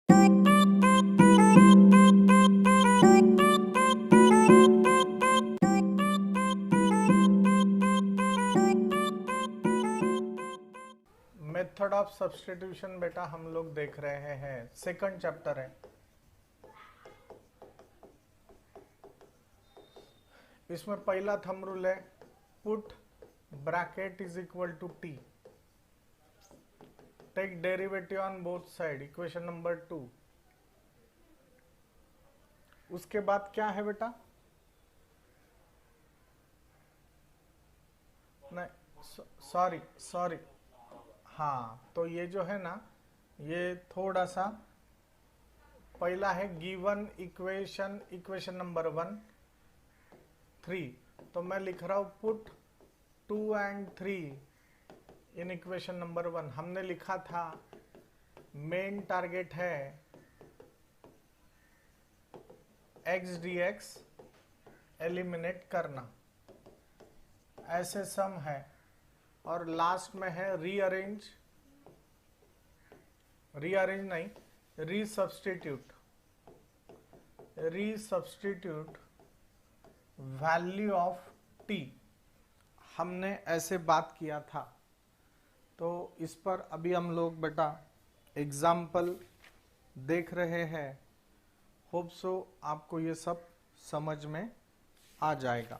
Method of substitution बेटा हम लोग देख रहे हैं, सेकंड चैप्टर है। इसमें पहला थंब रूल है, put bracket is equal to T, take derivative on both side, equation number 2। उसके बाद क्या है बेटा, नहीं सॉरी, हाँ तो ये जो है ना, ये थोड़ा सा पहला है गिवन इक्वेशन नंबर 1 3, तो मैं लिख रहा हूं put 2 and 3 in equation number 1। हमने लिखा था मेन टारगेट है x dx एलिमिनेट करना, ऐसे सम है। और लास्ट में है रीअरेंज नहीं, रीसब्स्टिट्यूट वैल्यू ऑफ t, हमने ऐसे बात किया था। तो इस पर अभी हम लोग बेटा एग्जाम्पल देख रहे हैं। होप सो आपको ये सब समझ में आ जाएगा।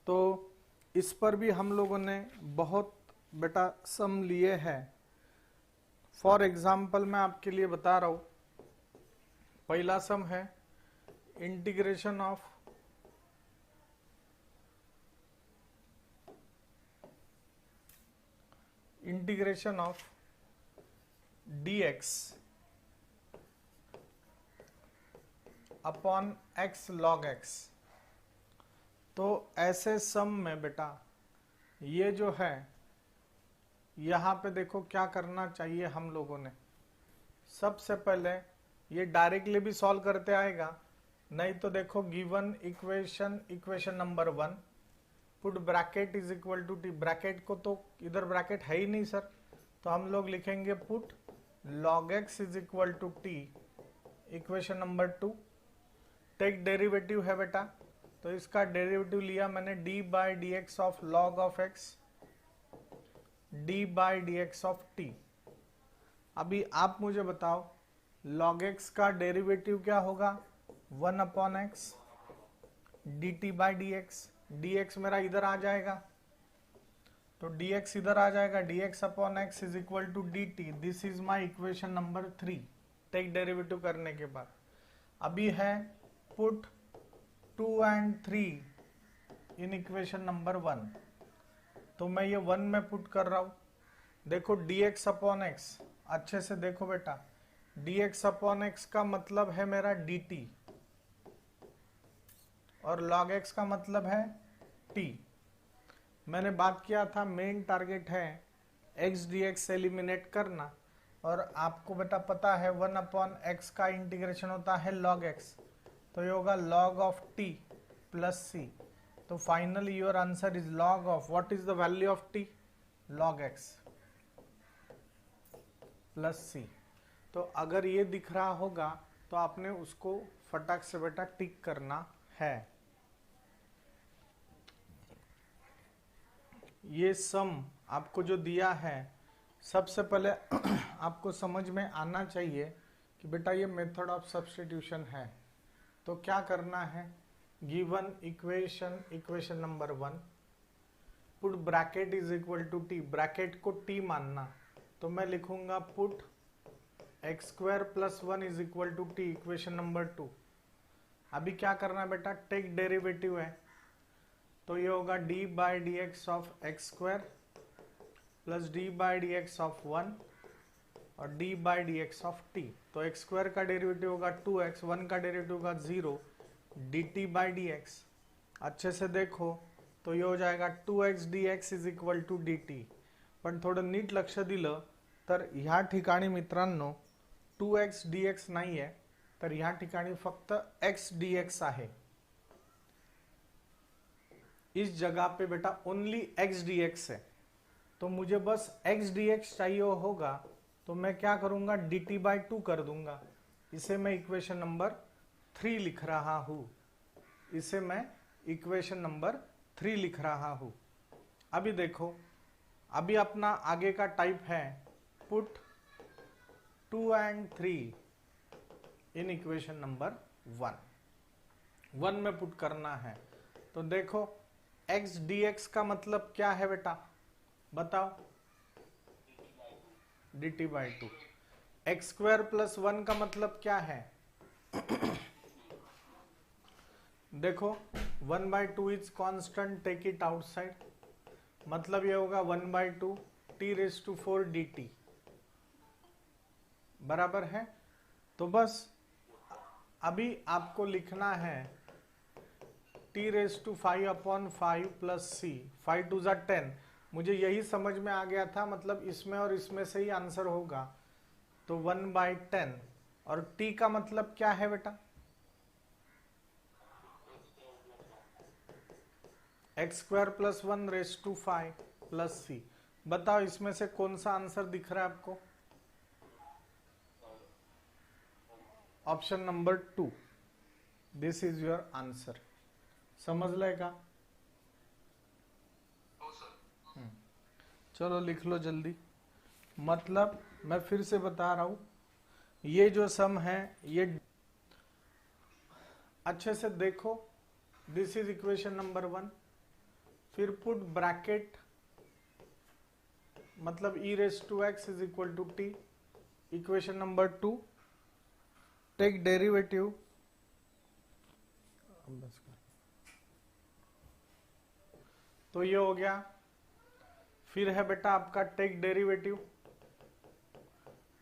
तो इस पर भी हम लोगों ने बहुत बेटा सम लिए हैं। फॉर एग्जाम्पल मैं आपके लिए बता रहा हूं, पहला सम है integration of dx upon x log x। तो ऐसे सम में बेटा ये जो है, यहां पे देखो क्या करना चाहिए हम लोगों ने। सबसे पहले ये डायरेक्टली भी सॉल्व करते आएगा, नहीं तो देखो given equation number 1, put bracket is equal to T, bracket को तो इधर ब्रैकेट है ही नहीं सर, तो हम लोग लिखेंगे put log x is equal to T, equation number 2। Take derivative है बेटा, तो इसका डेरिवेटिव लिया मैंने d by D X of log of x, d by D X of t। अभी आप मुझे बताओ log x का डेरिवेटिव क्या होगा, 1 upon x dt by D x. dx मेरा इधर आ जाएगा, तो dx इधर आ जाएगा, dx upon X is equal to dt। This is my equation number 3 take derivative करने के बाद। अभी है put 2 and 3 in equation number 1, तो मैं ये 1 में पुट कर रहा हूं। देखो dx अपॉन एक्स, अच्छे से देखो बेटा, dx अपॉन एक्स का मतलब है मेरा dt और log x का मतलब है t। मैंने बात किया था मेन टारगेट है x dx एलिमिनेट करना, और आपको बेटा पता है 1 अपॉन एक्स का इंटीग्रेशन होता है log x, तो ये होगा log of t plus c। तो finally your answer is log of, what is the value of t, log x plus c। तो अगर ये दिख रहा होगा तो आपने उसको फटाक से बेटा टिक करना है। ये सम आपको जो दिया है, सबसे पहले आपको समझ में आना चाहिए कि बेटा ये मेथड ऑफ सब्स्टिट्यूशन है। तो क्या करना है, given equation number 1, put bracket is equal to T, bracket को t मानना, तो मैं लिखूंगा put X square plus 1 is equal to T, equation number 2। अभी क्या करना है बेटा, टेक डेरिवेटिव है, तो ये होगा d by D X of x square plus d by D X of 1 और d by D X of t। तो एक्स स्क्वायर का डेरिवेटिव होगा 2x, 1 का डेरिवेटिव होगा 0, dt बाई डी एक्स। अच्छे से देखो तो ये हो जाएगा 2x dx is equal to dt। पण थोडं नीट लक्ष दिलं तर ह्या ठिकाणी मित्रांनो 2x dx नाही आहे, तर ह्या ठिकाणी फक्त x dx आहे। इस जगह पे बेटा ओनली x dx है, तो मुझे बस x dx चाहिए होगा, तो मैं क्या करूंगा, dt/2 कर दूंगा। इसे मैं इक्वेशन नंबर 3 लिख रहा हूं। इसे मैं इक्वेशन नंबर 3 लिख रहा हूं। अभी देखो, अभी अपना आगे का टाइप है put 2 and 3 in equation number 1 में पुट करना है। तो देखो x dx का मतलब क्या है बेटा, बताओ, dt/2। x² + 1 का मतलब क्या है, देखो 1/2 is constant, take it outside, मतलब ये होगा 1/2 t⁴ dt, बराबर है। तो बस अभी आपको लिखना है t⁵/5 + c, 5 2 10। मुझे यही समझ में आ गया था, मतलब इसमें और इसमें से ही आंसर होगा। तो 1/10, और t का मतलब क्या है बेटा, x² + 1⁵ + c। बताओ इसमें से कौन सा आंसर दिख रहा है आपको, option number 2, this is your answer. समझ लेगा, चलो लिख लो जल्दी। मतलब मैं फिर से बता रहा हूं, ये जो सम है ये अच्छे से देखो, दिस इज इक्वेशन नंबर 1, फिर पुट ब्रैकेट, मतलब e⁵x = t, equation number 2, take derivative, तो ये हो गया। फिर है बेटा आपका टेक डेरिवेटिव,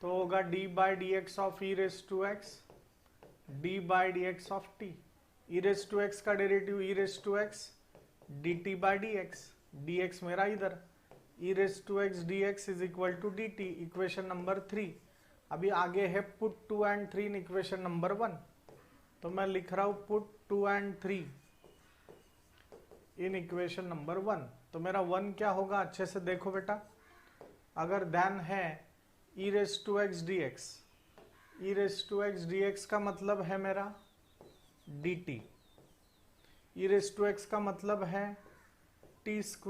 तो होगा d/dx of e⁵x, d/dx of t, e⁵x का डेरिवेटिव e⁵x, dt/dx, dx मेरा इधर, e⁵x dx = dt, equation number 3। अभी आगे है put 2 and 3 in equation number 1, तो मैं लिख रहा हूं put 2 and 3 in equation number 1। तो मेरा 1 क्या होगा, अच्छे से देखो बेटा, अगर ध्यान है e⁵x dx, e⁵x dx का मतलब है मेरा dt, e⁵x का मतलब है t² -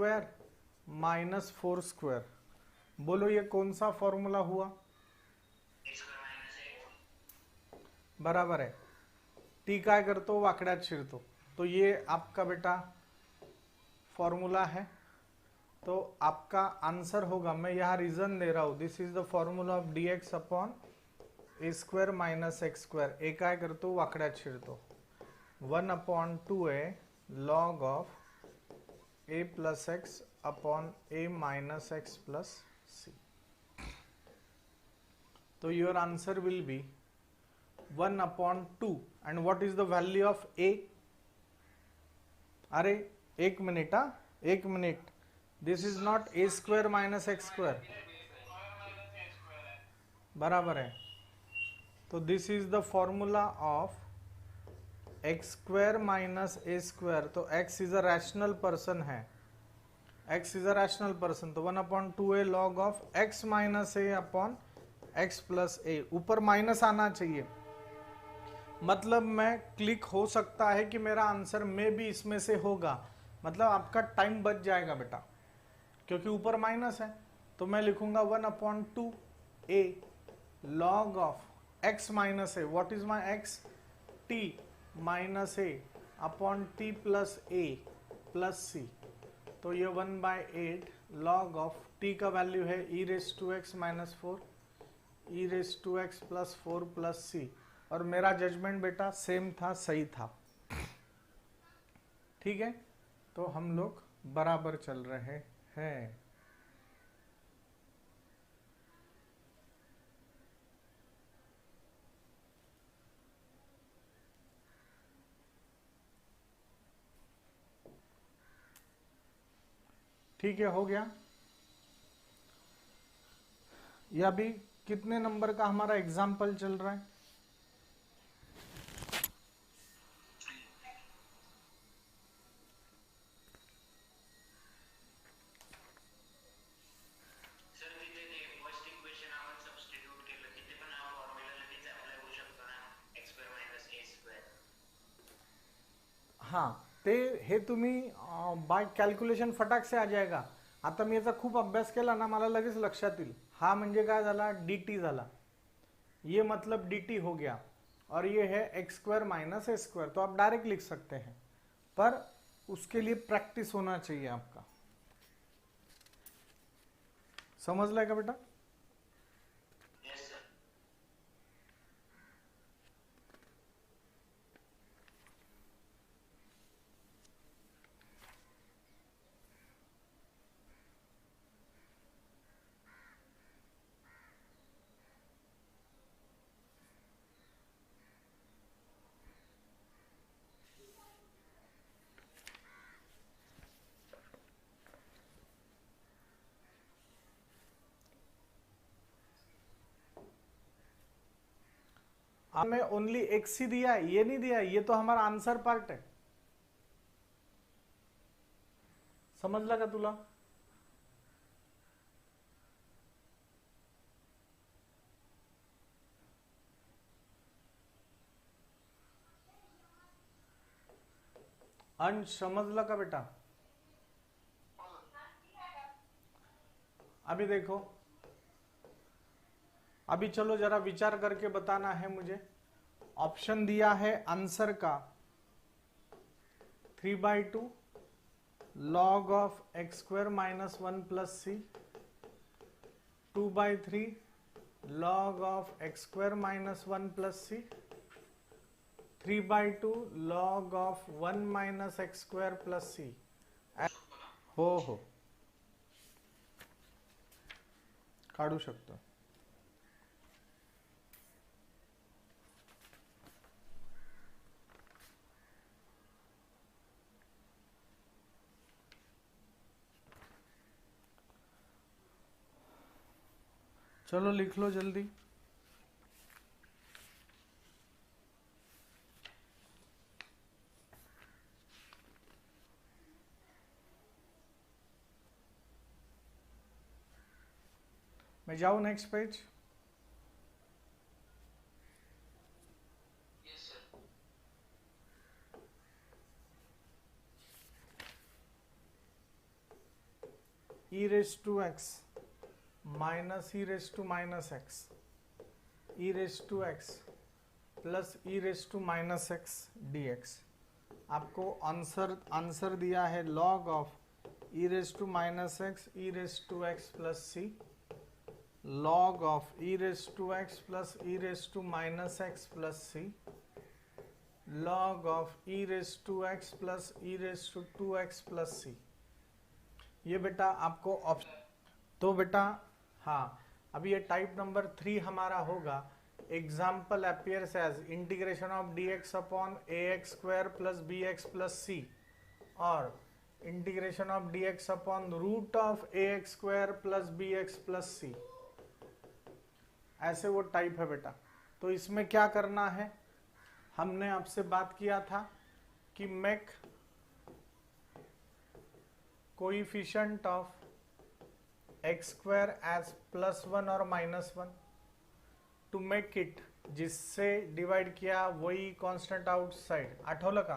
4²। बोलो ये कौन सा फॉर्मूला हुआ, बराबर है, t काय करतो, वाकड्यात शिरतो। तो ये आपका बेटा फॉर्मूला है, तो आपका आंसर होगा, मैं यहाँ रीजन दे रहा हूं, this is the formula of dx upon a² - x²। ए काय करतो, वाकड्यात शिरतो, 1/2a log of a + x upon a - x + c। तो your answer will be 1/2, and what is the value of a, अरे एक मिनट, एक minute, this is not a² - x², बराबर है। तो this is the formula of x² - a²। तो x is a rational person है, x is a rational person, तो 1/2a log of x - a upon x + a, ऊपर minus आना चाहिए, मतलब मैं क्लिक हो सकता है कि मेरा आंसर में भी इसमें से होगा, मतलब आपका टाइम बच जाएगा बेटा, क्योंकि ऊपर माइनस है। तो मैं लिखूंगा 1/2a log of x - a, what is my x, t - a upon t + a + c। तो ये 1/8 log of t का वैल्यू है e⁵x - 4, e⁵x + 4 + c, और मेरा जजमेंट बेटा सेम था, सही था, ठीक है। तो हम लोग बराबर चल रहे हैं। ठीक है, हो गया। या भी कितने नंबर का हमारा एग्जाम्पल चल रहा है, हां ते हे तुम्ही बाय कॅल्क्युलेशन फटाक से आ जाएगा. आता मी याचा खूप अभ्यास केला ना, मला लगेच लक्षात येईल. हा म्हणजे काय झाला, dt झाला. ये मतलब dt हो गया और ये है एक्स स्क्वायर माइनस ए स्क्वायर. तो आप डायरेक्ट लिख सकते हैं, पर उसके लिए प्रैक्टिस होना चाहिए आपका. समझलाय का बेटा? हमें ओनली एक्स ही दिया है, ये नहीं दिया है, ये तो हमारा आंसर पार्ट है. समजला का तुला? अंश समझला का बेटा? अभी देखो, अभी चलो जरा विचार करके बताना है मुझे. ऑप्शन दिया है आंसर का 3/2 log of x square minus 1 plus c, 2/3 log of x square minus 1 plus c, 3/2 log of 1 minus x square plus c. हो काढू शकतो. चलो लिख लो जल्दी. मैं जाऊं next page? e raise to x minus e raise to minus x, e raise to x plus e raise to minus x d x. आपको आंसर दिया है log of e raise to minus x, e raise to x plus c, log of e raise to x plus e raise to minus x plus c, log of e raise to x plus e raise to 2x plus c. ये बेटा आपको option. तो बेटा हाँ, अभी ये type number 3 हमारा होगा. Example appears as integration of dx upon ax square plus bx plus c और integration of dx upon root of ax square plus bx plus c. ऐसे वो टाइप है बेटा. तो इसमें क्या करना है, हमने आपसे बात किया था कि make coefficient of x square as +1 और -1 टू मेक इट, जिससे डिवाइड किया वही कांस्टेंट आउटसाइड. आठवलं का?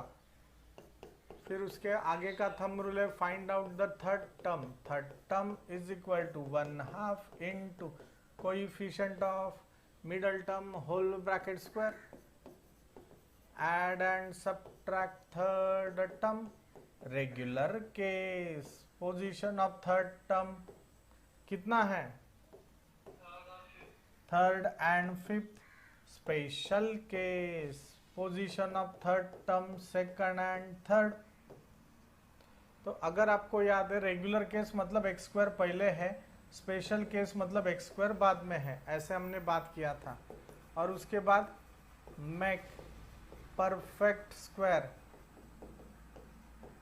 फिर उसके आगे का थंब रूल है find out the third term. Third term is equal to 1/2 into coefficient of middle term whole bracket square, add and subtract third term. Regular case position of third term कितना है? Third and fifth. Special case position of third term second and third. तो अगर आपको याद है, regular case मतलब X square पहले है, स्पेशल केस मतलब एक्स स्क्वायर बाद में है. ऐसे हमने बात किया था. और उसके बाद make perfect square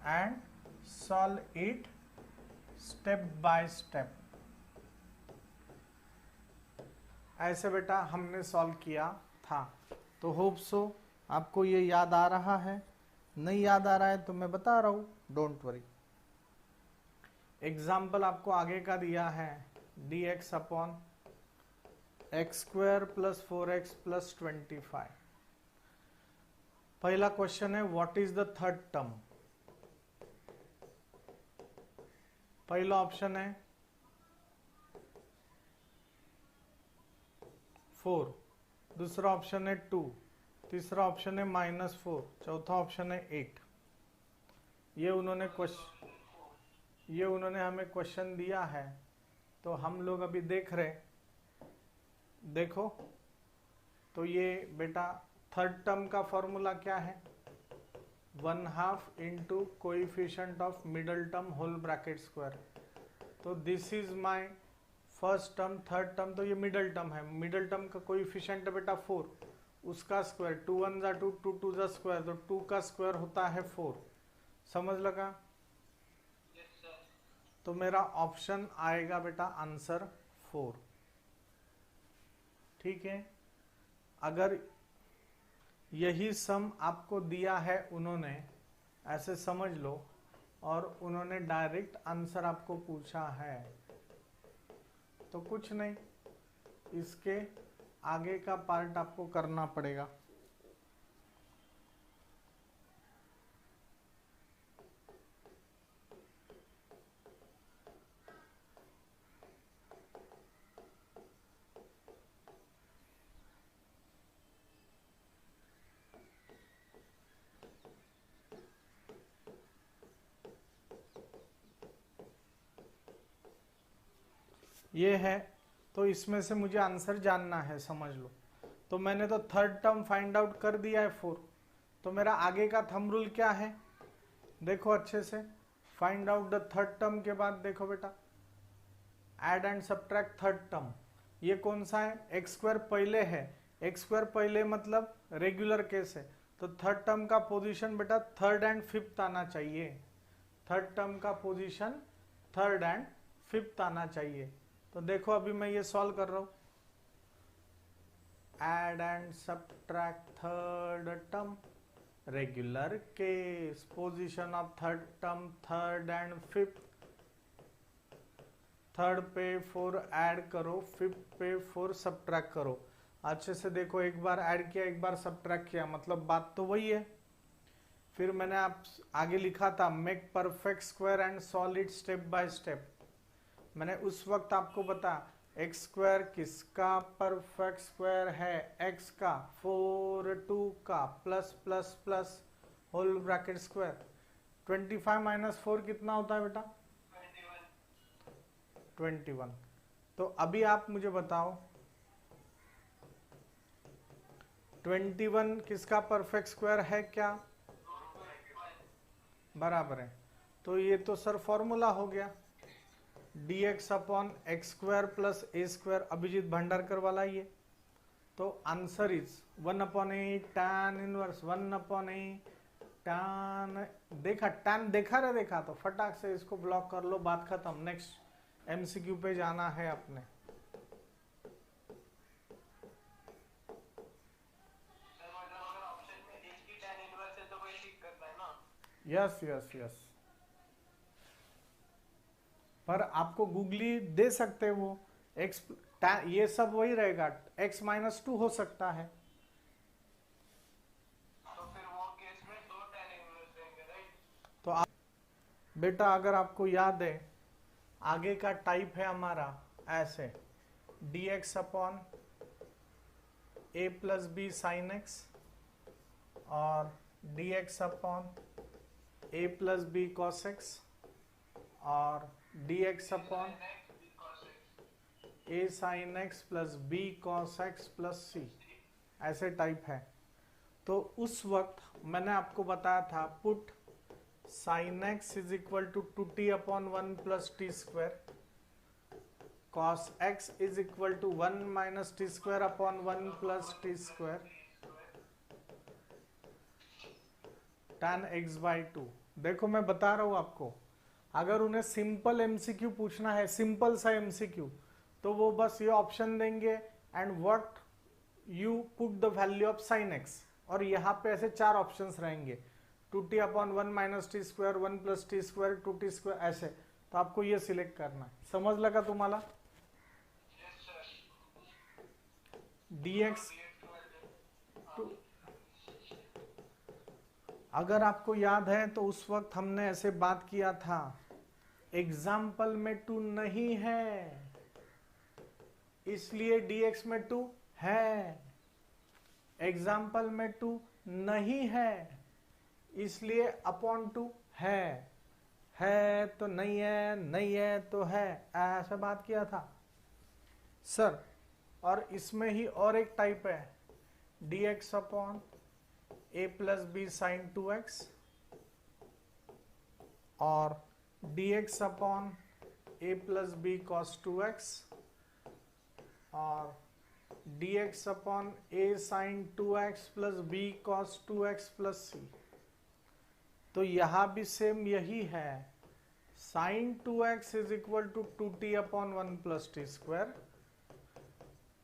and solve it step by step. ऐसे बेटा हमने सॉल्व किया था. तो होप सो आपको ये याद आ रहा है. नहीं याद आ रहा है तो मैं बता रहा हूं, डोंट वरी. एग्जाम्पल आपको आगे का दिया है dx upon x square plus 4x plus 25. पहला क्वेश्चन है what is the third term. पहला ऑप्शन है 4, दूसरा ऑप्शन है 2, तीसरा ऑप्शन है -4, चौथा ऑप्शन है 8। ये उन्होंने हमें क्वेश्चन दिया है, तो हम लोग अभी देख रहे। देखो तो ये बेटा थर्ड टर्म का फॉर्मूला क्या है, 1/2 into coefficient of middle term whole bracket square. तो this is my first term, third term, तो ये मिडल टर्म है। मिडल टर्म का कोएफिशिएंट है बेटा 4, उसका स्क्वायर 2 1 जा 2, 2 2 जा स्क्वायर, तो 2 का स्क्वायर होता है 4। समझ लगा? तो मेरा ऑप्शन आएगा बेटा आंसर 4। ठीक है, अगर यही सम आपको दिया है उन्होंने, ऐसे समझ लो, और उन्होंने डायरेक्ट आंसर आपको पूछा है, तो कुछ नहीं, इसके आगे का पार्ट आपको करना पड़ेगा। ये है, तो इसमें से मुझे आंसर जानना है, समझ लो। तो मैंने तो थर्ड टर्म फाइंड आउट कर दिया है 4, तो मेरा आगे का थंब रूल क्या है, देखो अच्छे से। Find out the third term के बाद देखो बेटा, add and subtract third term. ये कौन सा है, एक्स स्क्वायर पहले है, एक्स स्क्वायर पहले मतलब रेगुलर केस है, तो थर्ड टर्म का पोजीशन बेटा थर्ड एंड फिफ्थ आना चाहिए। थर्ड टर्म का पोजीशन थर्ड एंड फिफ्थ आना चाहिए। तो देखो अभी मैं ये सॉल्व कर रहा हूं, add and subtract third term, regular case, position of third term third and fifth. Third पे 4 ऐड करो, फिफ्थ पे 4 सब्ट्रैक्ट करो। अच्छे से देखो, एक बार ऐड किया एक बार सब्ट्रैक्ट किया, मतलब बात तो वही है। फिर मैंने आप आगे लिखा था make perfect square and solve it step by step. मैंने उस वक्त आपको बता एक्स स्क्वायर किसका परफेक्ट स्क्वायर है, एक्स का, 4 2 का, plus plus plus whole bracket square. 25 - 4 कितना होता है बेटा, 21। तो अभी आप मुझे बताओ 21 किसका परफेक्ट स्क्वायर है क्या, बराबर है। तो ये तो सर फॉर्मूला हो गया, dx upon x square plus a square, Abhijit Bhandarkar वाला ये। तो answer is 1/8 tan inverse 1/8 tan। देखा tan, देखा रे, देखा तो फटाक से इसको ब्लॉक कर लो, बात खत्म। नेक्स्ट एमसीक्यू पे जाना है अपने। यस यस यस, पर आपको गूगली दे सकते वो एक्स, ये सब वही रहेगा, x-2 हो सकता है। तो फिर वो केस में 2 tan इनवर्स रहेंगे, राइट? तो आप बेटा अगर आपको याद है, आगे का टाइप है हमारा ऐसे, dx upon a plus B sine X, और dx upon a plus B cos X, और dx upon a sine X plus b cos X plus c, ऐसे टाइप है। तो उस वक्त मैंने आपको बताया था put sine X is equal to 2t upon 1 plus T square, cos X is equal to 1 minus T square upon 1 plus T square, tan x by 2। देखो मैं बता रहा हूं आपको, अगर उन्हें सिंपल एमसीक्यू पूछना है, सिंपल सा एमसीक्यू, तो वो बस ये ऑप्शन देंगे and what you put the value of sine X, और यहाँ पे ऐसे 4 ऑप्शंस रहेंगे, 2t upon 1 minus T square, 1 plus T square, 2t square, ऐसे। तो आपको ये सिलेक्ट करना है। समझ लगा तुम्हाला? dx अगर आपको याद है तो उस वक्त हमने ऐसे बात किया था, एग्जाम्पल में 2 नहीं है इसलिए dx में 2 है, एग्जाम्पल में 2 नहीं है इसलिए अपॉन 2 है तो नहीं है, नहीं है तो है, ऐसा बात किया था सर। और इसमें ही और एक टाइप है, dx upon a plus B sine 2x और dx upon a plus B cos 2x और dx upon a sine 2x plus b cos 2x plus c। तो यहां भी सेम यही है, sine 2x is equal to 2t upon 1 plus T square,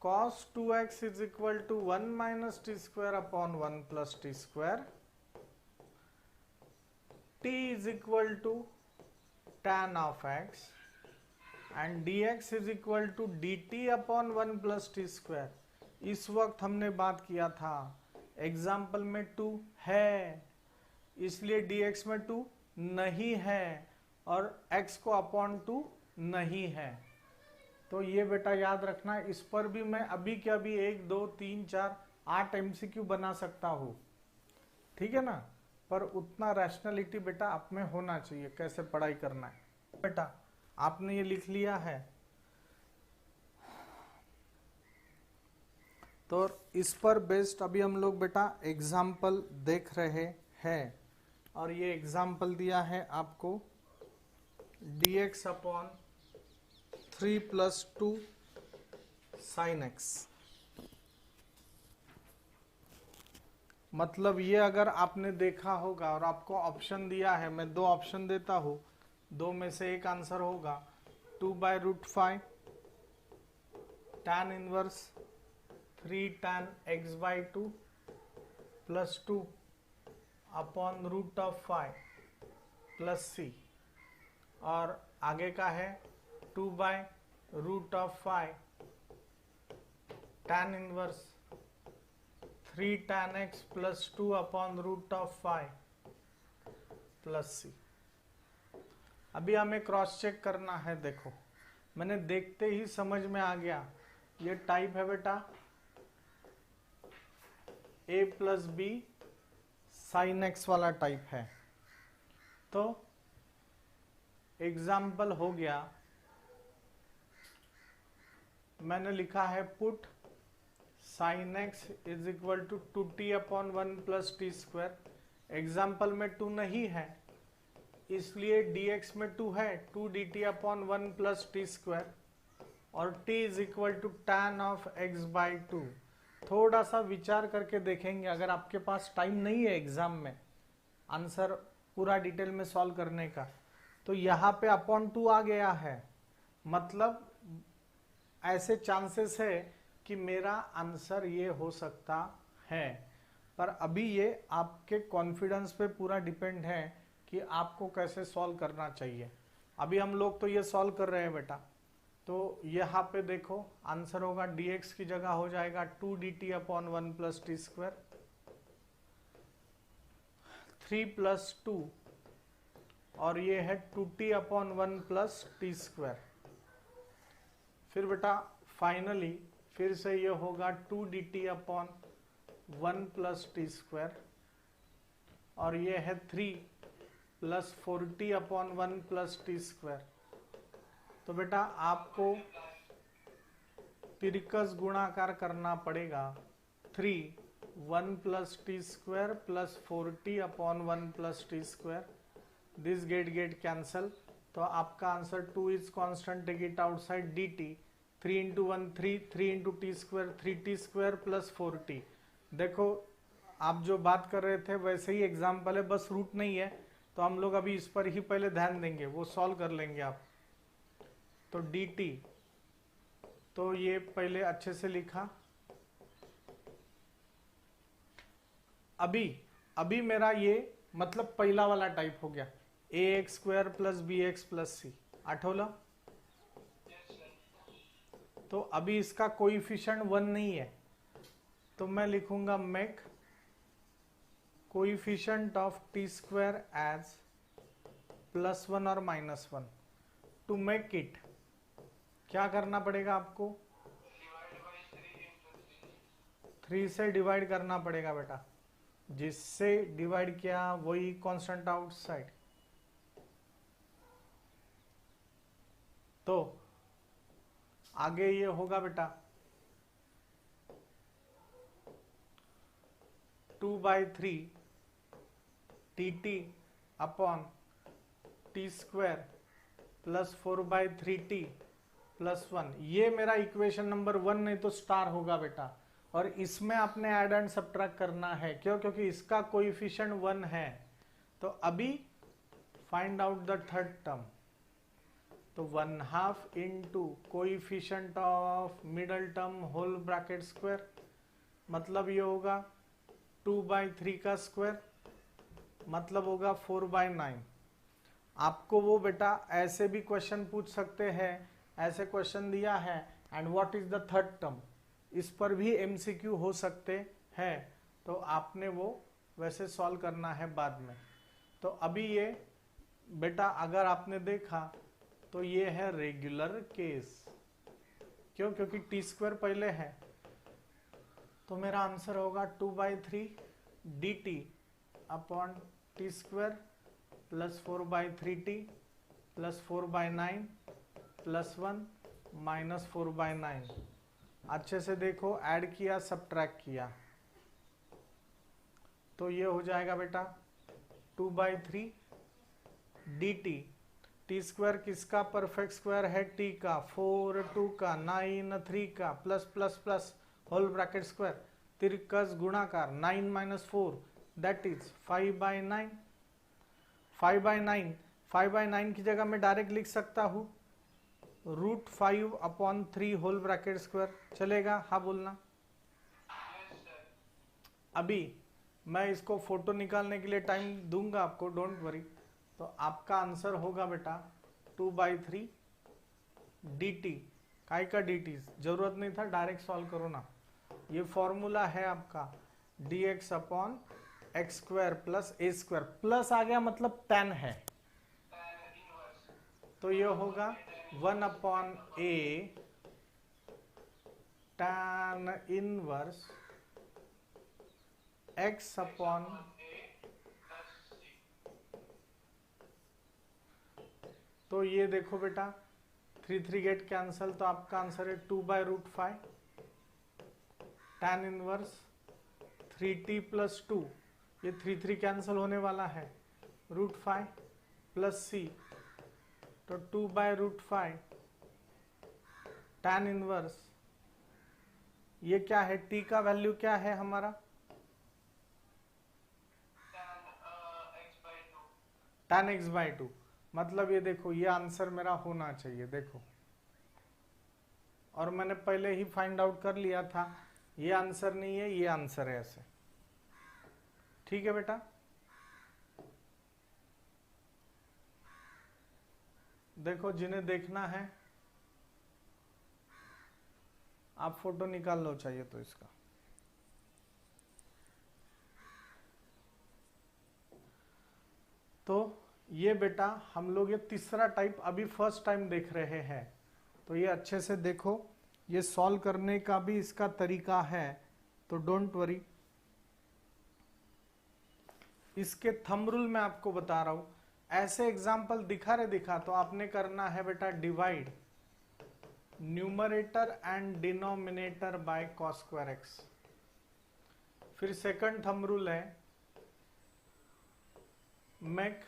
cos 2x is equal to 1 minus T square upon 1 plus T square, t is equal to tan of x and dx is equal to dt upon 1 plus T square. इस वक्त हमने बात किया था example में 2 है इसलिए dx में 2 नहीं है और x को अपॉन 2 नहीं है। तो ये बेटा याद रखना, इस पर भी मैं अभी के अभी 1 2 3 4 8 MCQ बना सकता हूँ, ठीक है ना, पर उतना रैशनैलिटी बेटा आप में होना चाहिए कैसे पढ़ाई करना है। बेटा आपने ये लिख लिया है तो इस पर बेस्ड अभी हम लोग बेटा एग्जाम्पल देख रहे हैं और ये एग्जाम्पल दिया है आपको dx upon 3 plus 2 sine x। मतलब ये अगर आपने देखा होगा और आपको ऑप्शन दिया है, मैं 2 ऑप्शन देता हूं, 2 में से एक आंसर होगा 2/√5 tan inverse 3 tan x/2 plus 2 upon √5 plus c और आगे का है 2/√5 tan inverse 3 tan x plus 2 upon √5 plus c। अभी हमें क्रॉस चेक करना है। देखो मैंने देखते ही समझ में आ गया, ये टाइप है बेटा a plus B sine X वाला टाइप है। तो एग्जाम्पल हो गया, मैंने लिखा है put sine X is equal to 2t upon 1 plus T square. Example में 2 नहीं है इसलिए dx में 2 है, 2 dt upon 1 plus T square और t is equal to tan of x/2। थोड़ा सा विचार करके देखेंगे, अगर आपके पास टाइम नहीं है एग्जाम में आंसर पूरा डिटेल में सॉल्व करने का, तो यहाँ पे अपॉन 2 आ गया है, मतलब ऐसे चांसेस है कि मेरा आंसर ये हो सकता है। पर अभी ये आपके कॉन्फिडेंस पे पूरा डिपेंड है कि आपको कैसे सॉल्व करना चाहिए। अभी हम लोग तो ये सॉल्व कर रहे हैं बेटा, तो यहाँ पे देखो आंसर होगा dx की जगह हो जाएगा 2 dt upon 1 plus T square 3 plus 2 और ये है 2t upon 1 plus T square. फिर बेटा फाइनली फिर से ये होगा 2 dt upon 1 plus T square और ये है 3 plus 4t upon 1 plus T square. तो बेटा आपको तिरकस गुणाकार करना पड़ेगा 3 1 plus T square plus 4t upon 1 plus T square, this get cancel. तो आपका answer 2 is constant, take it outside dt 3 into 1 3 into T square 3t square plus 4t। देखो आप जो बात कर रहे थे वैसे ही एग्जाम्पल है, बस रूट नहीं है, तो हम लोग अभी इस पर ही पहले ध्यान देंगे, वो सॉल्व कर लेंगे आप। तो dt, तो ये पहले अच्छे से लिखा। अभी मेरा ये मतलब पहला वाला टाइप हो गया ax square plus b x plus c, आठोला। तो अभी इसका कोएफिशिएंट 1 नहीं है, तो मैं लिखूंगा make coefficient of t square as +1 और -1। टू मेक इट क्या करना पड़ेगा आपको? 3 से डिवाइड करना पड़ेगा बेटा, जिससे डिवाइड किया वही कांस्टेंट आउटसाइड। तो आगे ये होगा बेटा 2/3 tt upon T square plus 4/3t plus 1। ये मेरा इक्वेशन नंबर 1 नहीं तो स्टार होगा बेटा। और इसमें आपने ऐड एंड सब्ट्रैक्ट करना है, क्यों? क्योंकि इसका कोएफिशिएंट 1 है। तो अभी find out the third term. तो 1/2 into coefficient of middle term whole bracket square, मतलब ये होगा 2/3 का स्क्वायर, मतलब होगा 4/9। आपको वो बेटा ऐसे भी क्वेश्चन पूछ सकते हैं, ऐसे क्वेश्चन दिया है and what is the third term, इस पर भी एमसीक्यू हो सकते हैं। तो आपने वो वैसे सॉल्व करना है बाद में। तो अभी ये बेटा अगर आपने देखा तो ये है रेगुलर केस। क्यों? क्योंकि टी स्क्वायर पहले है। तो मेरा आंसर होगा 2/3 dt upon T square plus 4/3t plus 4/9 plus 1 minus 4/9। अच्छे से देखो, ऐड किया सब्ट्रैक्ट किया, तो ये हो जाएगा बेटा 2/3 dt। टी स्क्वायर किसका परफेक्ट स्क्वायर है? टी का। 4 2 का 9 3 का plus plus plus whole bracket square, तिरकस गुणाकार 9 माइनस 4 दैट इज 5/9। 5/9 5/9 की जगह मैं डायरेक्ट लिख सकता हूं √5 अपॉन 3 होल ब्रैकेट स्क्वायर। चलेगा? हाँ बोलना। अभी मैं इसको फोटो निकालने के लिए टाइम दूंगा आपको, डोंट वरी। तो आपका आंसर होगा बेटा 2/3 dt। काय का dt? जरूरत नहीं था, डायरेक्ट सॉल्व करो ना। ये फॉर्मूला है आपका dx upon x square plus a square. Plus आ गया मतलब tan है, तो ये होगा 1/a tan inverse x upon, तो ये देखो बेटा 3 गेट कैंसल, तो आपका आंसर है 2/√5 tan इनवर्स 3t प्लस 2, ये 3 कैंसल होने वाला है, √5 प्लस c, तो 2/√5 tan इनवर्स, ये क्या है? t का वैल्यू क्या है हमारा? tan x/2। मतलब ये देखो, ये आंसर मेरा होना चाहिए। देखो, और मैंने पहले ही फाइंड आउट कर लिया था, ये आंसर नहीं है, ये आंसर है ऐसे। ठीक है बेटा? देखो, जिन्हें देखना है आप फोटो निकाल लो चाहिए तो इसका। तो ये बेटा हम लोग ये तीसरा टाइप अभी फर्स्ट टाइम देख रहे हैं, तो ये अच्छे से देखो, ये सॉल्व करने का भी इसका तरीका है, तो डोंट वरी। इसके थंब रूल मैं आपको बता रहा हूं, ऐसे एग्जाम्पल दिखा तो आपने करना है बेटा divide numerator and denominator bye cos square x। फिर सेकंड थंब रूल है make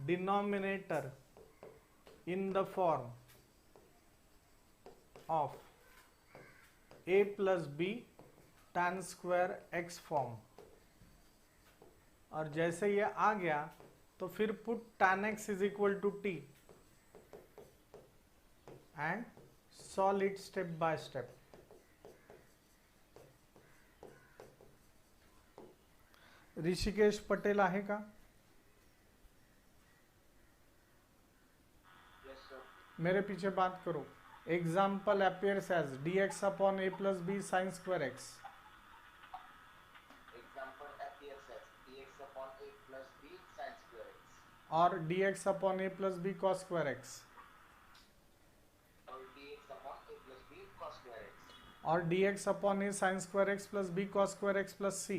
denominator in the form of a plus b tan square x form। और जैसे ये आ गया तो फिर put tan x is equal to t and solve it step by step। Rishikesh Patel आहे का? मेरे पीछे बात करो। Example appears as dx upon a plus b sine square x। Example appears as और dx upon a plus B cos square x और dx upon a sine square x plus B cos square x plus c.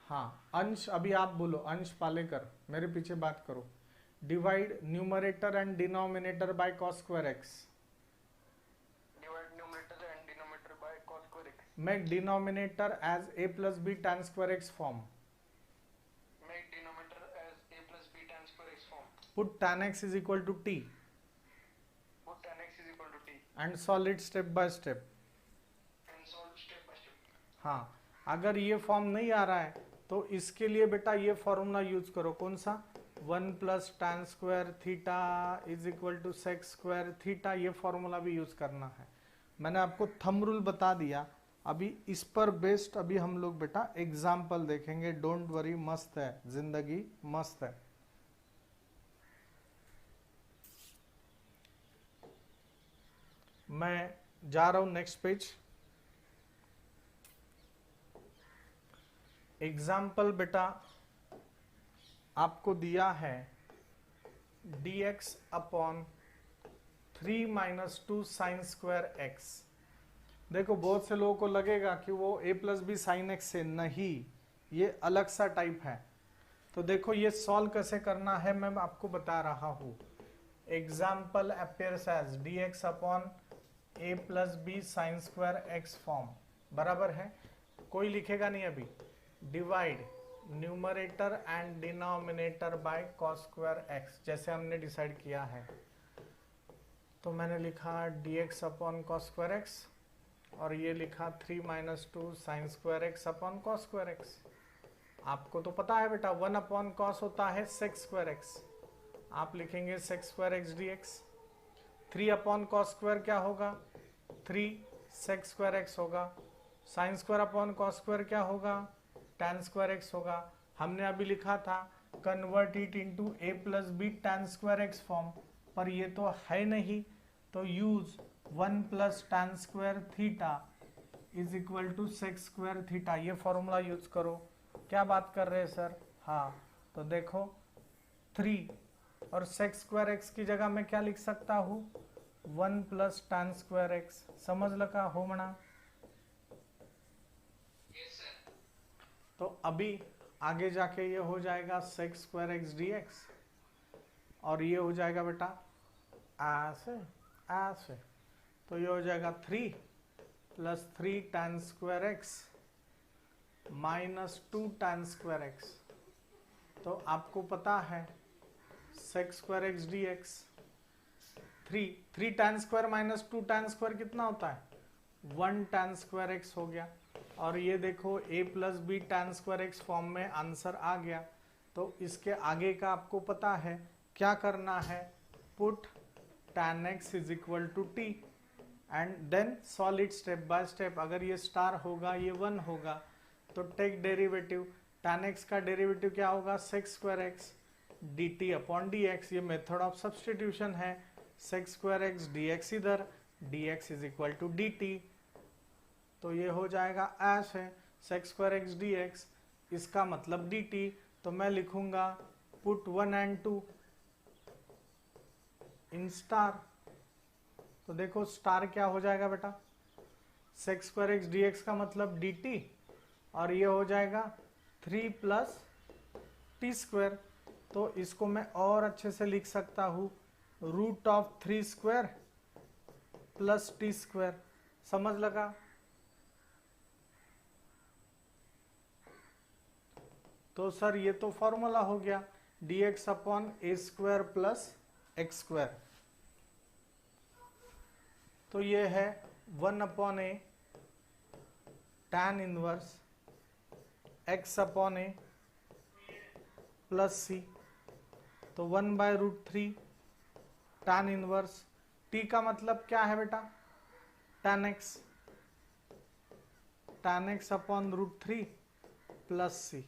हाँ, अंश अभी आप बोलो, अंश पालेकर मेरे पीछे बात करो। Divide numerator and denominator by cos square x. Make denominator as a plus b tan square x form. Put tan x is equal to t and solve it step by step. हाँ, अगर ये form नहीं आ रहा है तो इसके लिए बेटा ये फॉर्मूला यूज करो। कौन सा? 1 plus tan square theta is equal to sec square theta. ये फॉर्मूला भी यूज करना है। मैंने आपको थंब रूल बता दिया। अभी इस पर बेस्ड अभी हम लोग बेटा एग्जाम्पल देखेंगे। डोंट वरी, मस्त है जिंदगी, मस्त है। मैं जा रहा हूं नेक्स्ट पेज। एग्जाम्पल बेटा आपको दिया है dx upon 3 minus 2 sine square x. देखो बहुत से लोगों को लगेगा कि वो a plus B sine x से, नहीं, ये अलग सा टाइप है। तो देखो ये सॉल्व कैसे करना है मैं आपको बता रहा हूं। Example appears as dx upon a plus B sine square x form, बराबर है। कोई लिखेगा नहीं अभी। Divide numerator and denominator by cos square x, जैसे हमने डिसाइड किया है। तो मैंने लिखा dx upon cos square x और ये लिखा 3 minus 2 sine square x upon cos square x. आपको तो पता है बेटा 1 अपॉन कॉस होता है सेक स्क्वायर एक्स, आप लिखेंगे sec square x d x. 3 upon cos square क्या होगा? 3 सेक स्क्वायर एक्स होगा। Sine square upon cos square क्या होगा? tan स्क्वायर एक्स होगा। हमने अभी लिखा था convert it into a plus b tan square x form, पर ये तो है नहीं, तो use 1 plus tan square theta is equal to sec square theta. ये फॉर्मूला यूज करो। क्या बात कर रहे हैं सर? हाँ, तो देखो 3 और सेक स्क्वायर एक्स की जगह मैं क्या लिख सकता हूँ? 1 प्लस tan स्क्वायर एक्स। समझ लगा हो मना? तो अभी आगे जाके ये हो जाएगा sec square x d x और ये हो जाएगा बेटा ऐसे ऐसे। तो ये हो जाएगा 3 plus 3 tan square x minus 2 tan square x. तो आपको पता है sec square x d x 3 tan square minus 2 tan स्क्वायर कितना होता है? 1 tan स्क्वायर एक्स हो गया। और ये देखो a plus b tan square x form में आंसर आ गया। तो इसके आगे का आपको पता है क्या करना है? Put tan x is equal to t and then solve it step by step. अगर ये स्टार होगा, ये 1 होगा, तो टेक डेरिवेटिव। tan x का डेरिवेटिव क्या होगा? Sec square x d t upon d x. ये मेथड ऑफ सब्सटीट्यूशन है। Sec square x d x इधर, d x is equal to d t. तो ये हो जाएगा ऐसे sec square x d x, इसका मतलब डी टी। तो मैं लिखूंगा पुट 1 एंड 2 इन स्टार। तो देखो स्टार क्या हो जाएगा बेटा? Sec square x d x का मतलब डी टी और ये हो जाएगा 3 प्लस टी स्क्वायर। तो इसको मैं और अच्छे से लिख सकता हूँ root of 3 square plus T square. समझ लगा? तो सर ये तो फॉर्मूला हो गया dx upon a square plus x square. तो ये है 1 upon a tan inverse x upon a plus c. तो 1 by root 3 tan inverse t का मतलब क्या है बेटा? tan x upon root 3 plus सी।